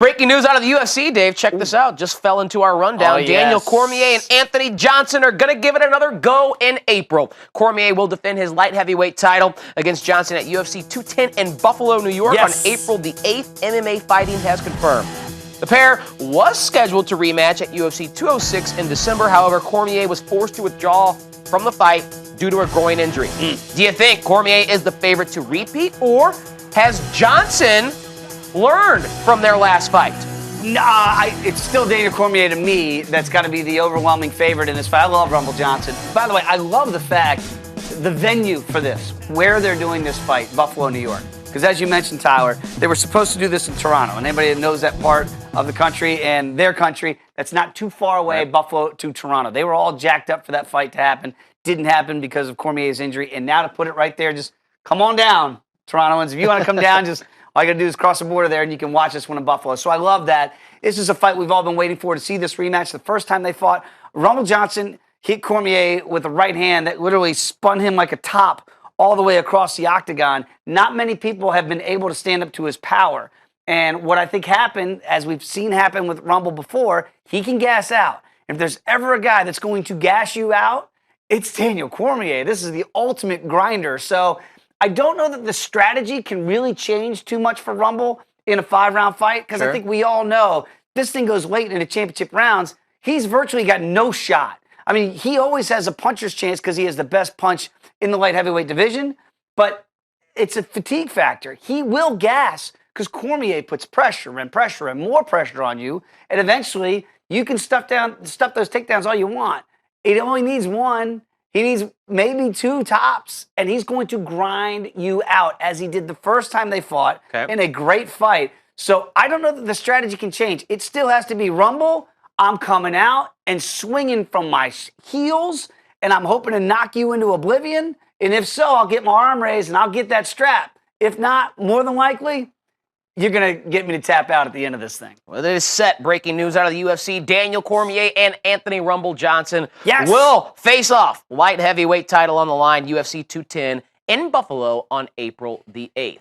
Breaking news out of the UFC, Dave. Check this out. Just fell into our rundown. Oh, Daniel yes. Cormier and Anthony Johnson are going to give it another go in April. Cormier will defend his light heavyweight title against Johnson at UFC 210 in Buffalo, New York on April the 8th. MMA Fighting has confirmed. The pair was scheduled to rematch at UFC 206 in December. However, Cormier was forced to withdraw from the fight due to a groin injury. Do you think Cormier is the favorite to repeat, or has Johnson learned from their last fight? Nah, it's still Daniel Cormier to me. That's got to be the overwhelming favorite in this fight. I love Rumble Johnson. By the way, I love the fact, the venue for this, where they're doing this fight, Buffalo, New York. Because as you mentioned, Tyler, they were supposed to do this in Toronto. And anybody that knows that part of the country and their country, that's not too far away, Buffalo to Toronto. They were all jacked up for that fight to happen. Didn't happen because of Cormier's injury. And now to put it right there, just come on down, Torontoans. If you want to come down, just all you got to do is cross the border there and you can watch this one in Buffalo. So I love that. This is a fight we've all been waiting for, to see this rematch. The first time they fought, Rumble Johnson hit Cormier with a right hand that literally spun him like a top all the way across the octagon. Not many people have been able to stand up to his power. And what I think happened, as we've seen happen with Rumble before, he can gas out. If there's ever a guy that's going to gas you out, it's Daniel Cormier. This is the ultimate grinder. So I don't know that the strategy can really change too much for Rumble in a 5-round fight, because I think we all know this thing goes late in the championship rounds. He's virtually got no shot. I mean, he always has a puncher's chance because he has the best punch in the light heavyweight division, but it's a fatigue factor. He will gas because Cormier puts pressure and more pressure on you, and eventually you can stuff those takedowns all you want. It only needs one. He needs maybe 2 tops, and he's going to grind you out, as he did the first time they fought in a great fight. So I don't know that the strategy can change. It still has to be Rumble. I'm coming out and swinging from my heels, and I'm hoping to knock you into oblivion. And if so, I'll get my arm raised and I'll get that strap. If not, more than likely, you're going to get me to tap out at the end of this thing. Well, it is set. Breaking news out of the UFC. Daniel Cormier and Anthony Rumble Johnson will face off. Light heavyweight title on the line, UFC 210 in Buffalo on April the 8th.